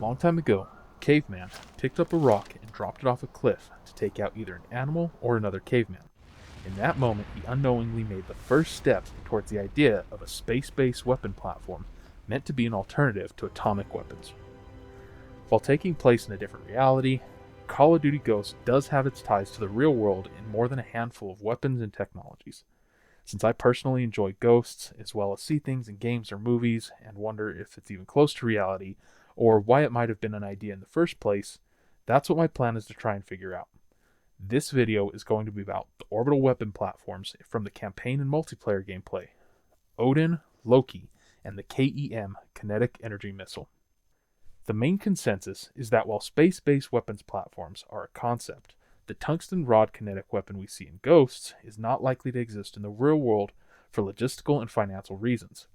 Long time ago, a caveman picked up a rock and dropped it off a cliff to take out either an animal or another caveman. In that moment, he unknowingly made the first steps towards the idea of a space-based weapon platform meant to be an alternative to atomic weapons. While taking place in a different reality, Call of Duty Ghosts does have its ties to the real world in more than a handful of weapons and technologies. Since I personally enjoy Ghosts, as well as see things in games or movies and wonder if it's even close to reality, or why it might have been an idea in the first place, that's what my plan is to try and figure out. This video is going to be about the orbital weapon platforms from the campaign and multiplayer gameplay, ODIN, LOKI, and the KEM Kinetic Energy Missile. The main consensus is that while space-based weapons platforms are a concept, the tungsten rod kinetic weapon we see in Ghosts is not likely to exist in the real world for logistical and financial reasons,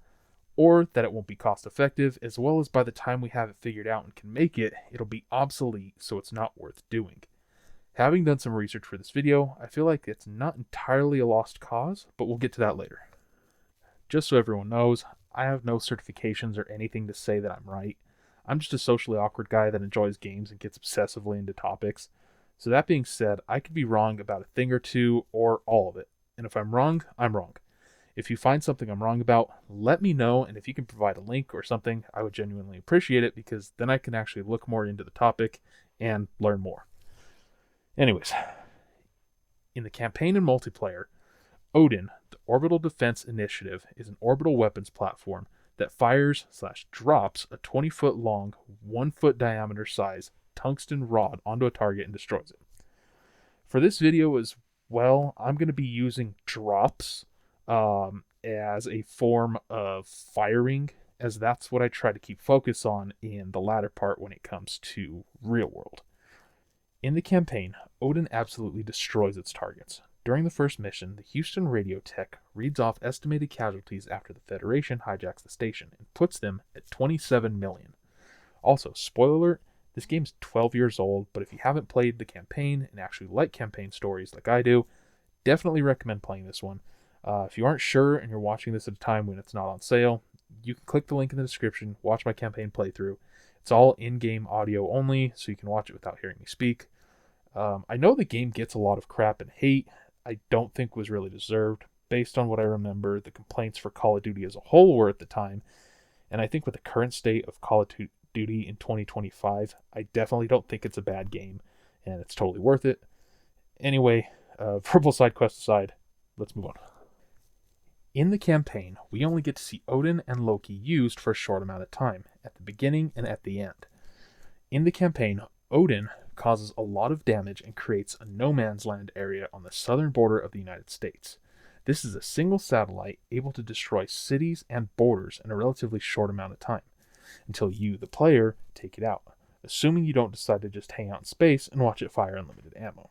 or that it won't be cost effective, as well as by the time we have it figured out and can make it, it'll be obsolete, so it's not worth doing. Having done some research for this video, I feel like it's not entirely a lost cause, but we'll get to that later. Just so everyone knows, I have no certifications or anything to say that I'm right. I'm just a socially awkward guy that enjoys games and gets obsessively into topics. So that being said, I could be wrong about a thing or two, or all of it. And if I'm wrong, I'm wrong. If you find something I'm wrong about, let me know, and if you can provide a link or something, I would genuinely appreciate it, because then I can actually look more into the topic and learn more. Anyways, in the campaign and multiplayer, ODIN, the Orbital Defense Initiative, is an orbital weapons platform that fires/drops a 20-foot long, 1-foot diameter size tungsten rod onto a target and destroys it. For this video as well, I'm going to be using drops as a form of firing, as that's what I try to keep focus on in the latter part when it comes to real world. In the campaign, ODIN absolutely destroys its targets. During the first mission, the Houston radio tech reads off estimated casualties after the Federation hijacks the station and puts them at 27 million. Also, spoiler alert, this game's 12 years old, but if you haven't played the campaign and actually like campaign stories like I do, definitely recommend playing this one. If you aren't sure and you're watching this at a time when it's not on sale, you can click the link in the description, watch my campaign playthrough. It's all in-game audio only, so you can watch it without hearing me speak. I know the game gets a lot of crap and hate I don't think was really deserved. Based on what I remember, the complaints for Call of Duty as a whole were at the time, and I think with the current state of Call of Duty in 2025, I definitely don't think it's a bad game, and it's totally worth it. Anyway, verbal side quest aside, let's move on. In the campaign, we only get to see ODIN and LOKI used for a short amount of time, at the beginning and at the end. In the campaign, ODIN causes a lot of damage and creates a no man's land area on the southern border of the United States. This is a single satellite able to destroy cities and borders in a relatively short amount of time, until you, the player, take it out, assuming you don't decide to just hang out in space and watch it fire unlimited ammo.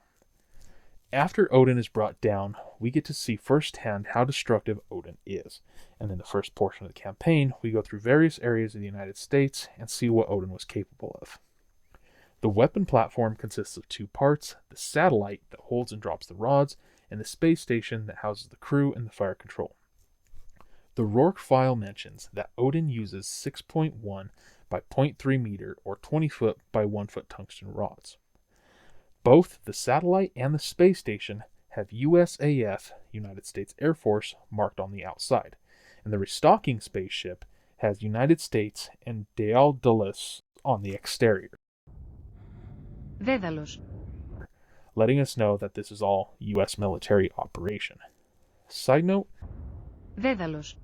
After ODIN is brought down, we get to see firsthand how destructive ODIN is, and in the first portion of the campaign, we go through various areas of the United States and see what ODIN was capable of. The weapon platform consists of two parts, the satellite that holds and drops the rods, and the space station that houses the crew and the fire control. The Rourke file mentions that ODIN uses 6.1 by 0.3 meter or 20 foot by 1 foot tungsten rods. Both the satellite and the space station have USAF, United States Air Force, marked on the outside, and the restocking spaceship has United States and Daedalus on the exterior. Dédalos. Letting us know that this is all U.S. military operation. Side note, Dédalos.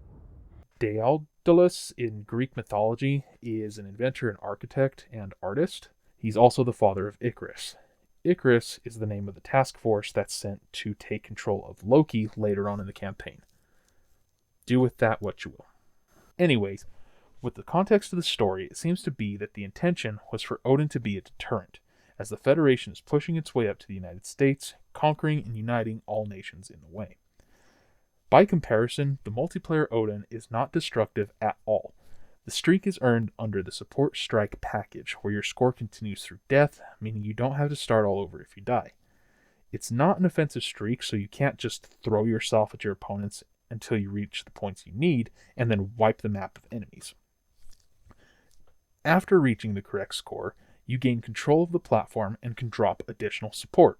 Daedalus in Greek mythology is an inventor and architect and artist. He's also the father of Icarus. Icarus is the name of the task force that's sent to take control of LOKI later on in the campaign. Do with that what you will. Anyways, with the context of the story, it seems to be that the intention was for ODIN to be a deterrent, as the Federation is pushing its way up to the United States, conquering and uniting all nations in the way. By comparison, the multiplayer ODIN is not destructive at all. The streak is earned under the Support Strike package, where your score continues through death, meaning you don't have to start all over if you die. It's not an offensive streak, so you can't just throw yourself at your opponents until you reach the points you need, and then wipe the map of enemies. After reaching the correct score, you gain control of the platform and can drop additional support.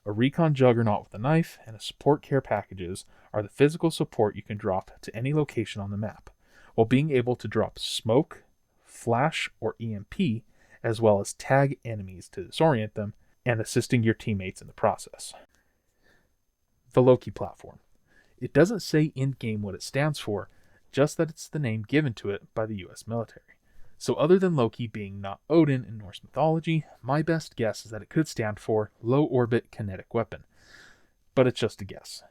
A recon juggernaut with a knife and a support care packages are the physical support you can drop to any location on the map, while being able to drop smoke, flash, or EMP, as well as tag enemies to disorient them, and assisting your teammates in the process. The LOKI platform. It doesn't say in-game what it stands for, just that it's the name given to it by the US military. So other than Loki being not Odin in Norse mythology, my best guess is that it could stand for Low Orbit Kinetic Weapon. But it's just a guess.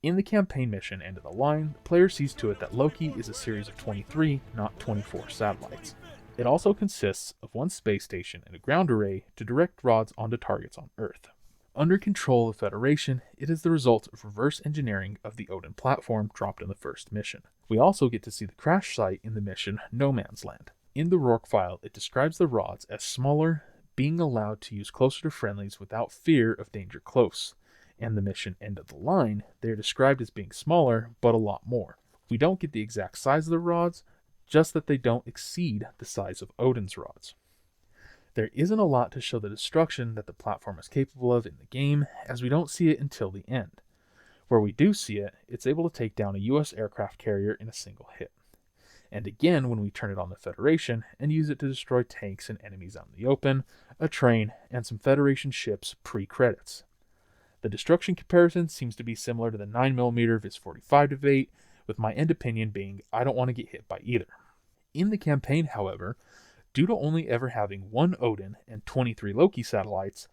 In the campaign mission End of the Line, the player sees to it that Loki is a series of 23, not 24 satellites. It also consists of one space station and a ground array to direct rods onto targets on Earth. Under control of Federation, it is the result of reverse engineering of the Odin platform dropped in the first mission. We also get to see the crash site in the mission No Man's Land. In the Rourke file, it describes the rods as smaller, being allowed to use closer to friendlies without fear of danger close. And the mission End of the Line, they are described as being smaller, but a lot more. We don't get the exact size of the rods, just that they don't exceed the size of Odin's rods. There isn't a lot to show the destruction that the platform is capable of in the game, as we don't see it until the end. Where we do see it, it's able to take down a US aircraft carrier in a single hit. And again when we turn it on the Federation and use it to destroy tanks and enemies out in the open, a train, and some Federation ships pre-credits. The destruction comparison seems to be similar to the 9mm Vis-45 debate, with my end opinion being I don't want to get hit by either. In the campaign, however, due to only ever having one Odin and 23 Loki satellites,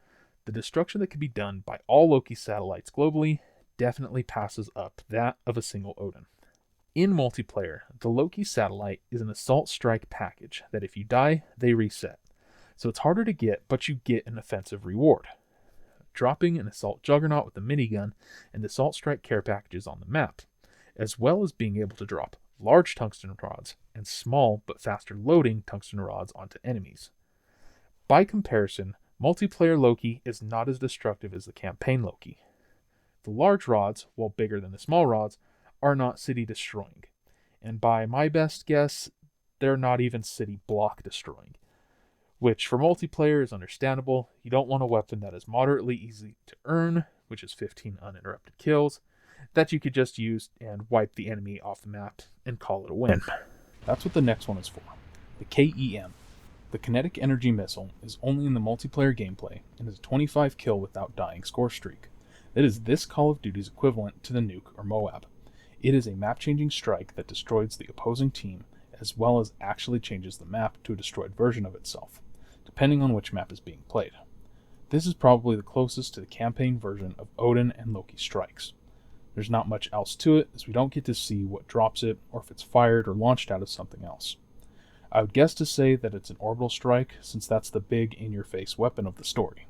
the destruction that can be done by all Loki satellites globally definitely passes up that of a single Odin. In multiplayer, the Loki satellite is an assault strike package that if you die, they reset. So it's harder to get, but you get an offensive reward. Dropping an assault juggernaut with a minigun and assault strike care packages on the map, as well as being able to drop large tungsten rods and small but faster loading tungsten rods onto enemies. By comparison, multiplayer Loki is not as destructive as the campaign Loki. The large rods, while bigger than the small rods, are not city destroying, and by my best guess, they're not even city block destroying, which for multiplayer is understandable. You don't want a weapon that is moderately easy to earn, which is 15 uninterrupted kills, that you could just use and wipe the enemy off the map and call it a win. That's what the next one is for. The KEM. The Kinetic Energy Missile is only in the multiplayer gameplay and is a 25 kill without dying score streak. It is this Call of Duty's equivalent to the Nuke or Moab. It is a map-changing strike that destroys the opposing team, as well as actually changes the map to a destroyed version of itself, depending on which map is being played. This is probably the closest to the campaign version of Odin and Loki strikes. There's not much else to it, as we don't get to see what drops it, or if it's fired or launched out of something else. I would guess to say that it's an orbital strike, since that's the big in-your-face weapon of the story.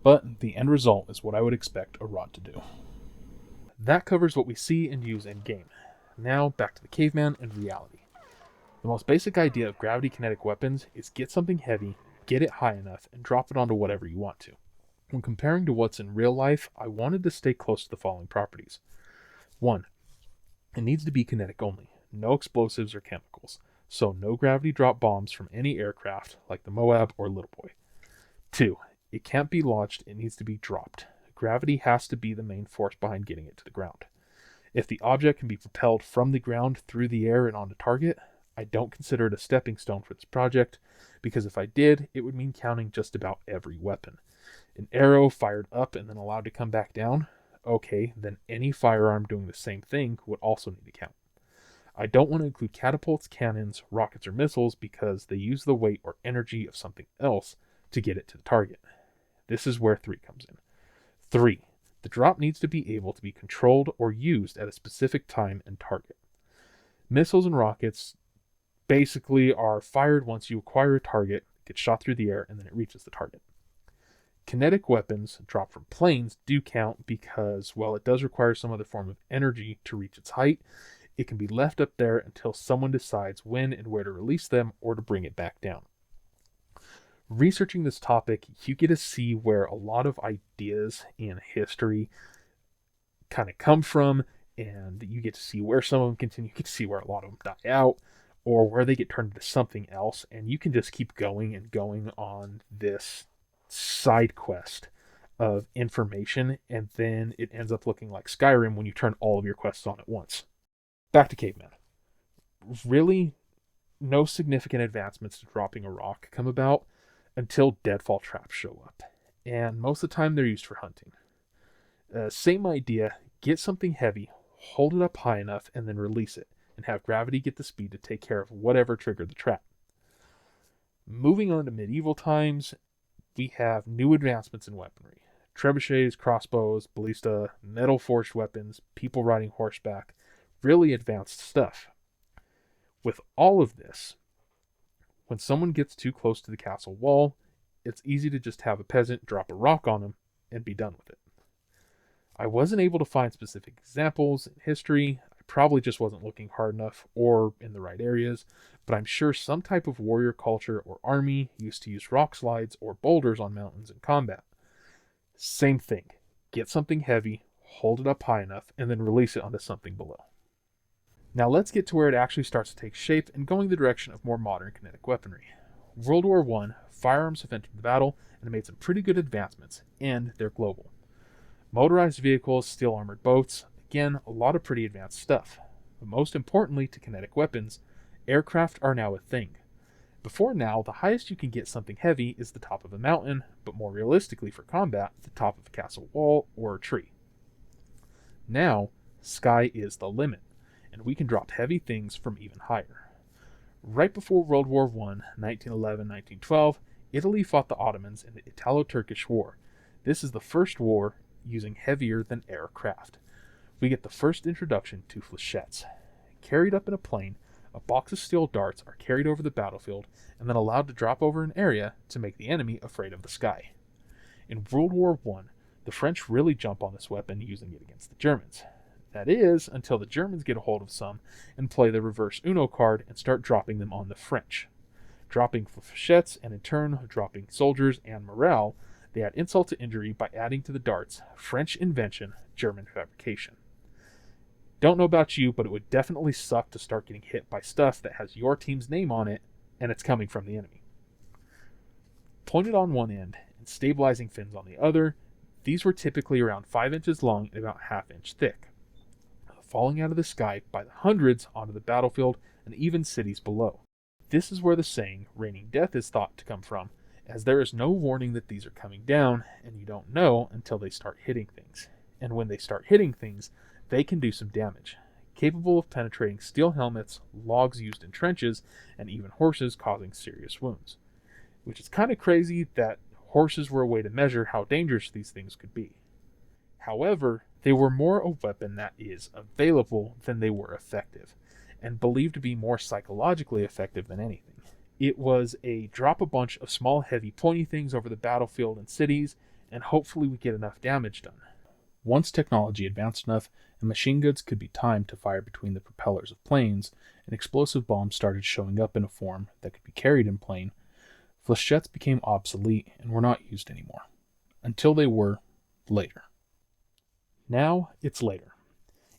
But the end result is what I would expect a rod to do. That covers what we see and use in-game. Now, back to the caveman and reality. The most basic idea of gravity kinetic weapons is get something heavy, get it high enough, and drop it onto whatever you want to. When comparing to what's in real life, I wanted to stay close to the following properties. 1. It needs to be kinetic only, no explosives or chemicals, so no gravity drop bombs from any aircraft like the Moab or Little Boy. 2. It can't be launched, it needs to be dropped. Gravity has to be the main force behind getting it to the ground. If the object can be propelled from the ground through the air and onto target, I don't consider it a stepping stone for this project, because if I did, it would mean counting just about every weapon. An arrow fired up and then allowed to come back down? Okay, then any firearm doing the same thing would also need to count. I don't want to include catapults, cannons, rockets, or missiles because they use the weight or energy of something else to get it to the target. This is where 3 comes in. 3. The drop needs to be able to be controlled or used at a specific time and target. Missiles and rockets basically are fired once you acquire a target, gets shot through the air, and then it reaches the target. Kinetic weapons dropped from planes do count because, while it does require some other form of energy to reach its height, it can be left up there until someone decides when and where to release them or to bring it back down. Researching this topic, you get to see where a lot of ideas in history kind of come from, and you get to see where some of them continue. You get to see where a lot of them die out, or where they get turned into something else, and you can just keep going and going on this side quest of information, and then it ends up looking like Skyrim when you turn all of your quests on at once. Back to Caveman. Really, no significant advancements to dropping a rock come about until deadfall traps show up, and most of the time they're used for hunting. Same idea, get something heavy, hold it up high enough, and then release it, and have gravity get the speed to take care of whatever triggered the trap. Moving on to medieval times, we have new advancements in weaponry. Trebuchets, crossbows, ballista, metal-forged weapons, people riding horseback, really advanced stuff. With all of this, when someone gets too close to the castle wall, it's easy to just have a peasant drop a rock on them and be done with it. I wasn't able to find specific examples in history. I probably just wasn't looking hard enough or in the right areas, but I'm sure some type of warrior culture or army used to use rock slides or boulders on mountains in combat. Same thing. Get something heavy, hold it up high enough, and then release it onto something below. Now let's get to where it actually starts to take shape and going the direction of more modern kinetic weaponry. World War I, firearms have entered the battle and have made some pretty good advancements, and they're global. Motorized vehicles, steel-armored boats, again, a lot of pretty advanced stuff. But most importantly to kinetic weapons, aircraft are now a thing. Before now, the highest you can get something heavy is the top of a mountain, but more realistically for combat, the top of a castle wall or a tree. Now, sky is the limit, and we can drop heavy things from even higher. Right before World War I, 1911-1912, Italy fought the Ottomans in the Italo-Turkish War. This is the first war using heavier than aircraft. We get the first introduction to flechettes. Carried up in a plane, a box of steel darts are carried over the battlefield and then allowed to drop over an area to make the enemy afraid of the sky. In World War I, the French really jump on this weapon using it against the Germans. That is, until the Germans get a hold of some and play the reverse Uno card and start dropping them on the French. Dropping flechettes and in turn dropping soldiers and morale, they add insult to injury by adding to the darts, French invention, German fabrication. Don't know about you, but it would definitely suck to start getting hit by stuff that has your team's name on it, and it's coming from the enemy. Pointed on one end and stabilizing fins on the other, these were typically around 5 inches long and about ½ inch thick, falling out of the sky by the hundreds onto the battlefield and even cities below. This is where the saying, raining death, is thought to come from, as there is no warning that these are coming down, and you don't know until they start hitting things. And when they start hitting things, they can do some damage, capable of penetrating steel helmets, logs used in trenches, and even horses, causing serious wounds. Which is kind of crazy that horses were a way to measure how dangerous these things could be. However, they were more a weapon that is available than they were effective, and believed to be more psychologically effective than anything. It was a drop a bunch of small heavy pointy things over the battlefield and cities, and hopefully we get enough damage done. Once technology advanced enough and machine guns could be timed to fire between the propellers of planes, and explosive bombs started showing up in a form that could be carried in plane, flechettes became obsolete and were not used anymore. Until they were later. Now it's later.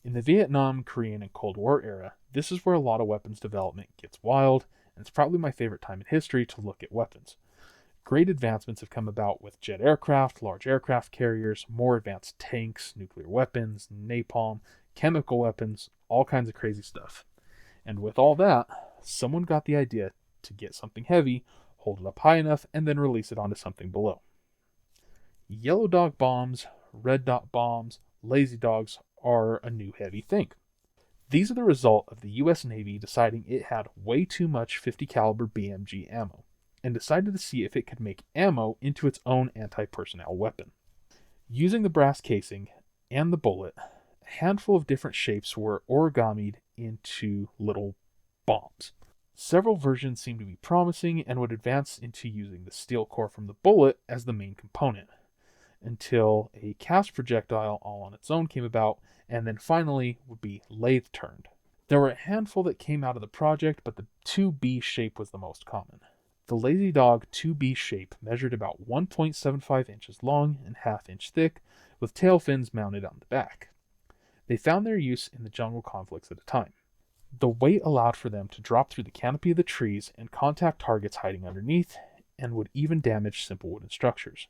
In the Vietnam, Korean, and Cold War era, this is where a lot of weapons development gets wild, and it's probably my favorite time in history to look at weapons. Great advancements have come about with jet aircraft, large aircraft carriers, more advanced tanks, nuclear weapons, napalm, chemical weapons, all kinds of crazy stuff. And with all that, someone got the idea to get something heavy, hold it up high enough, and then release it onto something below. Yellow dog bombs, red dot bombs, lazy dogs are a new heavy thing. These are the result of the US Navy deciding it had way too much 50 caliber BMG ammo, and decided to see if it could make ammo into its own anti-personnel weapon. Using the brass casing and the bullet, a handful of different shapes were origamied into little bombs. Several versions seemed to be promising and would advance into using the steel core from the bullet as the main component, until a cast projectile all on its own came about, and then finally would be lathe turned. There were a handful that came out of the project, but the 2B shape was the most common. The Lazy Dog 2B shape measured about 1.75 inches long and ½ inch thick, with tail fins mounted on the back. They found their use in the jungle conflicts at the time. The weight allowed for them to drop through the canopy of the trees and contact targets hiding underneath, and would even damage simple wooden structures.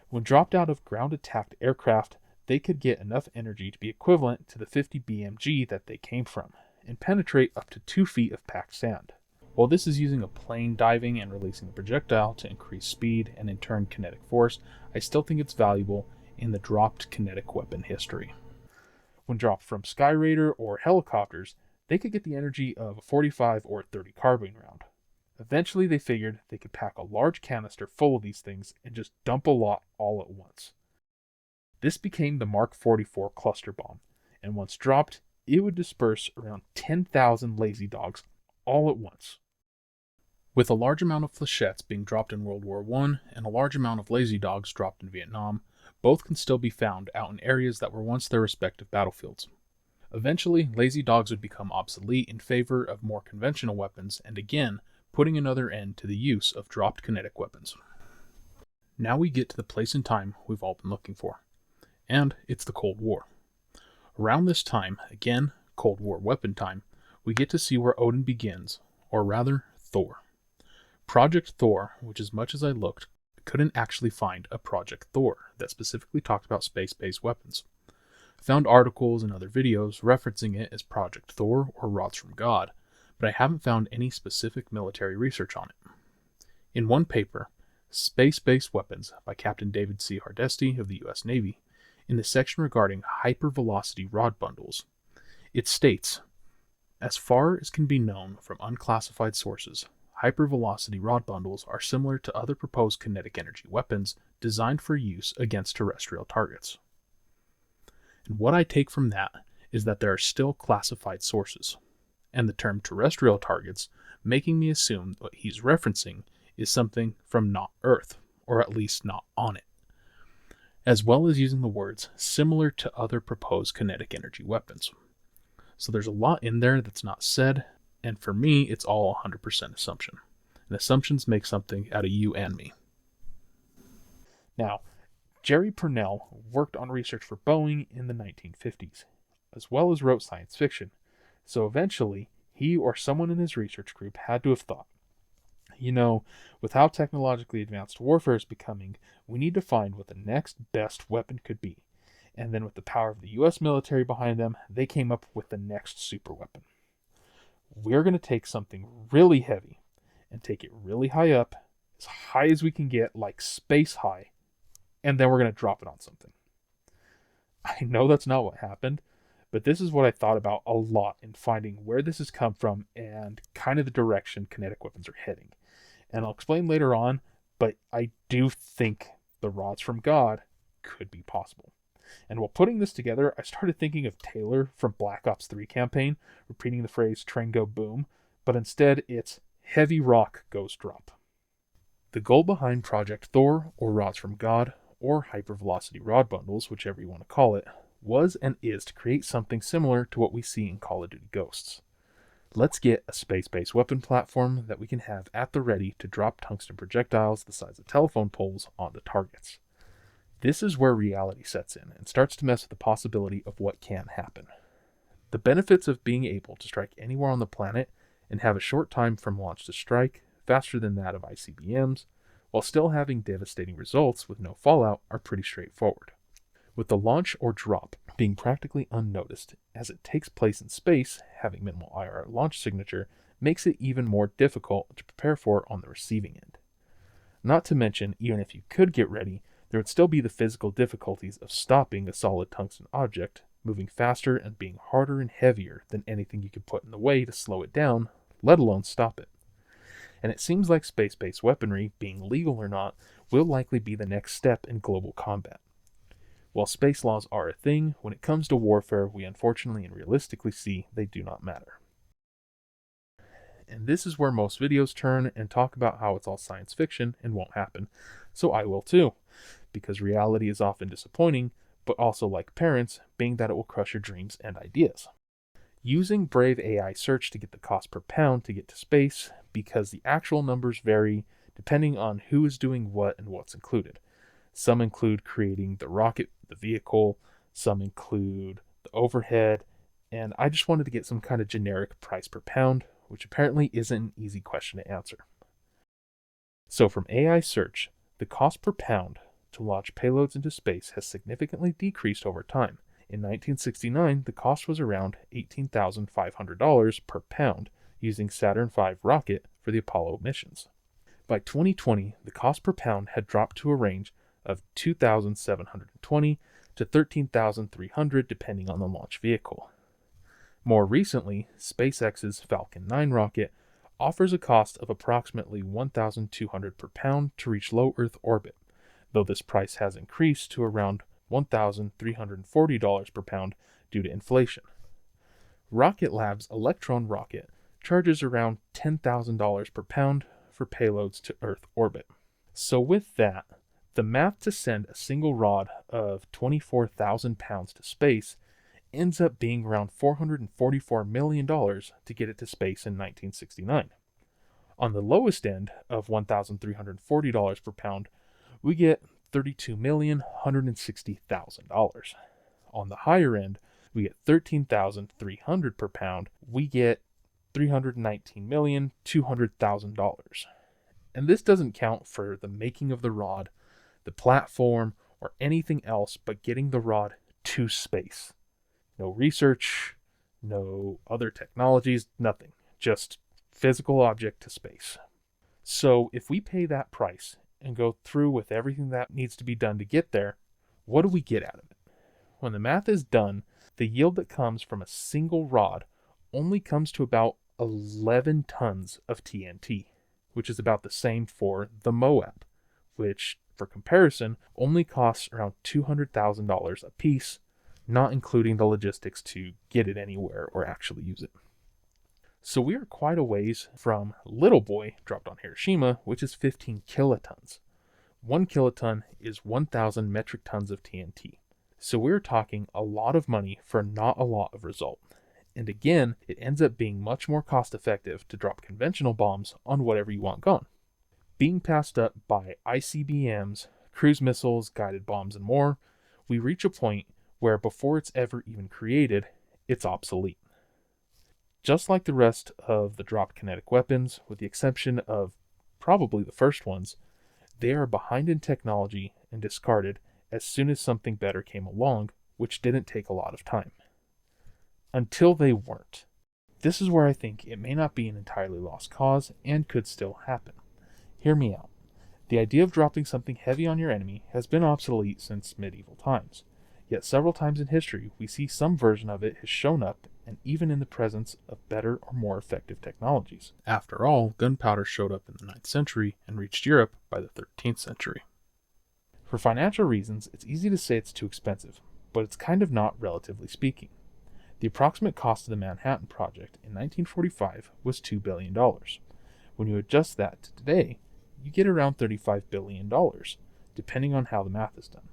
When dropped out of ground-attacked aircraft, they could get enough energy to be equivalent to the 50 BMG that they came from, and penetrate up to 2 feet of packed sand. While this is using a plane diving and releasing a projectile to increase speed and in turn kinetic force, I still think it's valuable in the dropped kinetic weapon history. When dropped from Skyraider or helicopters, they could get the energy of a 45 or 30 carbine round. Eventually they figured they could pack a large canister full of these things and just dump a lot all at once. This became the Mark 44 cluster bomb, and once dropped, it would disperse around 10,000 lazy dogs all at once. With a large amount of flechettes being dropped in World War I and a large amount of lazy dogs dropped in Vietnam, both can still be found out in areas that were once their respective battlefields. Eventually, lazy dogs would become obsolete in favor of more conventional weapons, and again, putting another end to the use of dropped kinetic weapons. Now we get to the place and time we've all been looking for, and it's the Cold War. Around this time, again, Cold War weapon time, we get to see where Odin begins, or rather, Thor. Project Thor, which as much as I looked, couldn't actually find a Project Thor that specifically talked about space-based weapons. I found articles and other videos referencing it as Project Thor or Rods from God, but I haven't found any specific military research on it. In one paper, Space-Based Weapons by Captain David C. Hardesty of the U.S. Navy, in the section regarding hypervelocity rod bundles, it states, as far as can be known from unclassified sources, hypervelocity rod bundles are similar to other proposed kinetic energy weapons designed for use against terrestrial targets. And what I take from that is that there are still classified sources, and the term terrestrial targets making me assume what he's referencing is something from not Earth, or at least not on it, as well as using the words similar to other proposed kinetic energy weapons. So there's a lot in there that's not said, and for me, it's all 100% assumption. And assumptions make something out of you and me. Now, Jerry Purnell worked on research for Boeing in the 1950s, as well as wrote science fiction. So eventually, he or someone in his research group had to have thought, with how technologically advanced warfare is becoming, we need to find what the next best weapon could be. And then with the power of the US military behind them, they came up with the next super weapon. We're going to take something really heavy and take it really high up, as high as we can get, like space high, and then we're going to drop it on something. I know that's not what happened, but this is what I thought about a lot in finding where this has come from and kind of the direction kinetic weapons are heading. And I'll explain later on, but I do think the rods from God could be possible. And while putting this together, I started thinking of Taylor from Black Ops 3 campaign, repeating the phrase train go boom, but instead it's heavy rock goes drop. The goal behind Project Thor, or Rods from God, or hypervelocity rod bundles, whichever you want to call it, was and is to create something similar to what we see in Call of Duty Ghosts. Let's get a space-based weapon platform that we can have at the ready to drop tungsten projectiles the size of telephone poles onto targets. This is where reality sets in and starts to mess with the possibility of what can happen. The benefits of being able to strike anywhere on the planet and have a short time from launch to strike, faster than that of ICBMs, while still having devastating results with no fallout, are pretty straightforward. With the launch or drop being practically unnoticed, as it takes place in space, having minimal IR launch signature makes it even more difficult to prepare for on the receiving end. Not to mention, even if you could get ready, there would still be the physical difficulties of stopping a solid tungsten object, moving faster and being harder and heavier than anything you could put in the way to slow it down, let alone stop it. And it seems like space-based weaponry, being legal or not, will likely be the next step in global combat. While space laws are a thing, when it comes to warfare, we unfortunately and realistically see they do not matter. And this is where most videos turn and talk about how it's all science fiction and won't happen. So I will too, because reality is often disappointing, but also like parents, being that it will crush your dreams and ideas. Using Brave AI search to get the cost per pound to get to space, because the actual numbers vary depending on who is doing what and what's included. Some include creating the rocket, the vehicle, some include the overhead, and I just wanted to get some kind of generic price per pound, which apparently isn't an easy question to answer. So from AI search, the cost per pound to launch payloads into space has significantly decreased over time. In 1969, the cost was around $18,500 per pound using Saturn V rocket for the Apollo missions. By 2020, the cost per pound had dropped to a range of $2,720 to $13,300 depending on the launch vehicle. More recently, SpaceX's Falcon 9 rocket offers a cost of approximately $1,200 per pound to reach low Earth orbit, though this price has increased to around $1,340 per pound due to inflation. Rocket Lab's Electron rocket charges around $10,000 per pound for payloads to Earth orbit. So with that, the math to send a single rod of 24,000 pounds to space ends up being around $444 million to get it to space in 1969. On the lowest end of $1,340 per pound, we get $32,160,000. On the higher end, we get $13,300 per pound. We get $319,200,000. And this doesn't count for the making of the rod, the platform, or anything else but getting the rod to space. No research, no other technologies, nothing. Just physical object to space. So if we pay that price and go through with everything that needs to be done to get there, what do we get out of it? When the math is done, the yield that comes from a single rod only comes to about 11 tons of TNT, which is about the same for the Moab, which, for comparison, only costs around $200,000 a piece, not including the logistics to get it anywhere or actually use it. So we are quite a ways from Little Boy, dropped on Hiroshima, which is 15 kilotons. 1 kiloton is 1,000 metric tons of TNT. So we're talking a lot of money for not a lot of result. And again, it ends up being much more cost effective to drop conventional bombs on whatever you want gone. Being passed up by ICBMs, cruise missiles, guided bombs, and more, we reach a point where before it's ever even created, it's obsolete. Just like the rest of the dropped kinetic weapons, with the exception of probably the first ones, they are behind in technology and discarded as soon as something better came along, which didn't take a lot of time. Until they weren't. This is where I think it may not be an entirely lost cause and could still happen. Hear me out. The idea of dropping something heavy on your enemy has been obsolete since medieval times. Yet several times in history, we see some version of it has shown up, and even in the presence of better or more effective technologies. After all, gunpowder showed up in the 9th century and reached Europe by the 13th century. For financial reasons, it's easy to say it's too expensive, but it's kind of not, relatively speaking. The approximate cost of the Manhattan Project in 1945 was $2 billion. When you adjust that to today, you get around $35 billion, depending on how the math is done.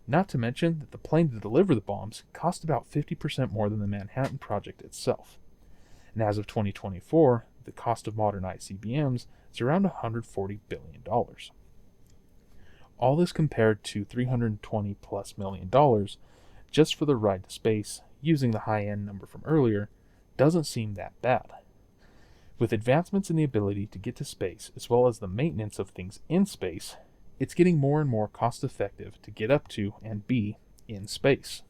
Not to mention that the plane to deliver the bombs cost about 50% more than the Manhattan Project itself. And as of 2024, the cost of modern ICBMs is around $140 billion. All this compared to $320 plus million just for the ride to space, using the high-end number from earlier, doesn't seem that bad. With advancements in the ability to get to space, as well as the maintenance of things in space, it's getting more and more cost-effective to get up to and be in space.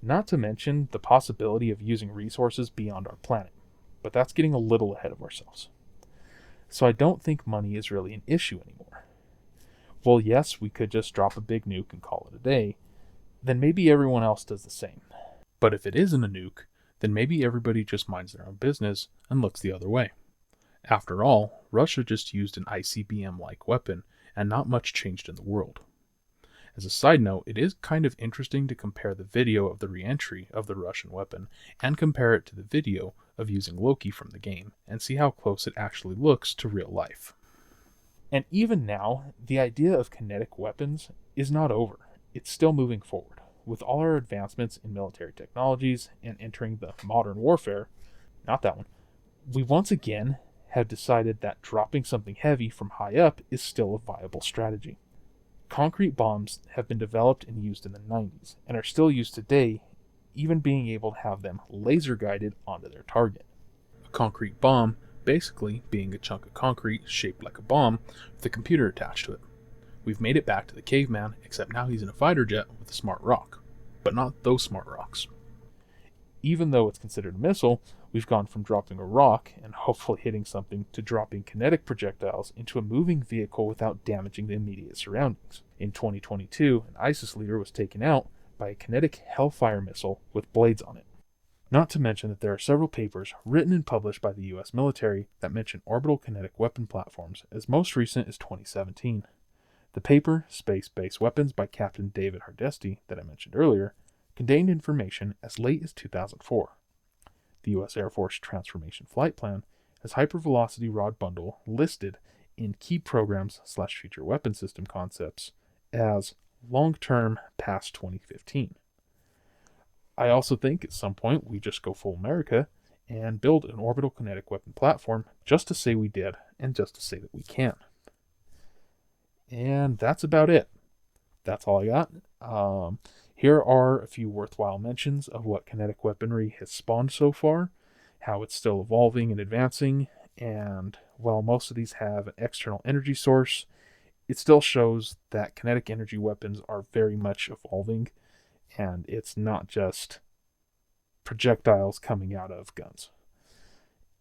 Not to mention the possibility of using resources beyond our planet, but that's getting a little ahead of ourselves. So I don't think money is really an issue anymore. Well, yes, we could just drop a big nuke and call it a day, then maybe everyone else does the same. But if it isn't a nuke, then maybe everybody just minds their own business and looks the other way. After all, Russia just used an ICBM-like weapon, and not much changed in the world. As a side note, it is kind of interesting to compare the video of the re-entry of the Russian weapon and compare it to the video of using Loki from the game, and see how close it actually looks to real life. And even now, the idea of kinetic weapons is not over. It's still moving forward. With all our advancements in military technologies and entering the modern warfare, not that one, we once again have decided that dropping something heavy from high up is still a viable strategy. Concrete bombs have been developed and used in the 90s, and are still used today even being able to have them laser guided onto their target. A concrete bomb basically being a chunk of concrete shaped like a bomb with a computer attached to it. We've made it back to the caveman, except now he's in a fighter jet with a smart rock. But not those smart rocks. Even though it's considered a missile, we've gone from dropping a rock and hopefully hitting something to dropping kinetic projectiles into a moving vehicle without damaging the immediate surroundings. In 2022, an ISIS leader was taken out by a kinetic Hellfire missile with blades on it. Not to mention that there are several papers written and published by the US military that mention orbital kinetic weapon platforms as most recent as 2017. The paper, Space-Based Weapons by Captain David Hardesty, that I mentioned earlier, contained information as late as 2004. The U.S. Air Force Transformation Flight Plan has hypervelocity rod bundle listed in key programs/future weapon system concepts as long-term past 2015. I also think at some point we just go full America and build an orbital kinetic weapon platform just to say we did and just to say that we can. And that's about it. That's all I got. Here are a few worthwhile mentions of what kinetic weaponry has spawned so far, how it's still evolving and advancing, and while most of these have an external energy source, it still shows that kinetic energy weapons are very much evolving, and it's not just projectiles coming out of guns.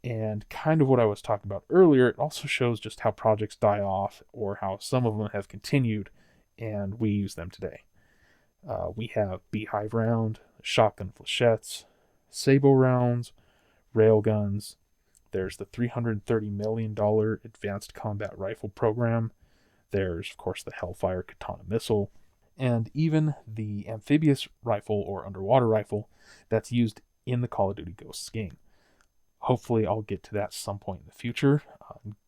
And kind of what I was talking about earlier, it also shows just how projects die off or how some of them have continued and we use them today. We have beehive round, shotgun flechettes, sabo rounds, railguns. There's the $330 million Advanced Combat Rifle program. There's, of course, the Hellfire Katana missile, and even the amphibious rifle or underwater rifle that's used in the Call of Duty Ghosts game. Hopefully I'll get to that some point in the future,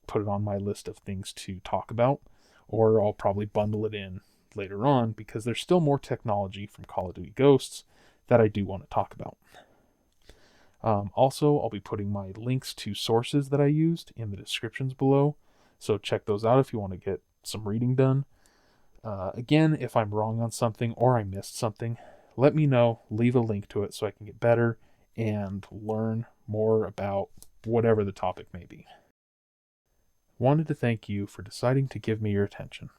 put it on my list of things to talk about, or I'll probably bundle it in later on because there's still more technology from Call of Duty Ghosts that I do want to talk about. Also, I'll be putting my links to sources that I used in the descriptions below, so check those out if you want to get some reading done. Again, if I'm wrong on something or I missed something, let me know, leave a link to it so I can get better and learn more about whatever the topic may be. Wanted to thank you for deciding to give me your attention.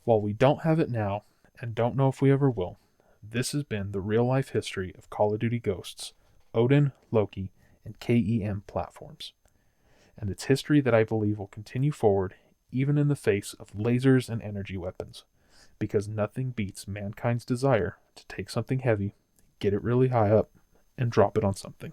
While we don't have it now, and don't know if we ever will, this has been the real-life history of Call of Duty Ghosts, ODIN, LOKI, and KEM platforms. And it's history that I believe will continue forward even in the face of lasers and energy weapons, because nothing beats mankind's desire to take something heavy, get it really high up, and drop it on something.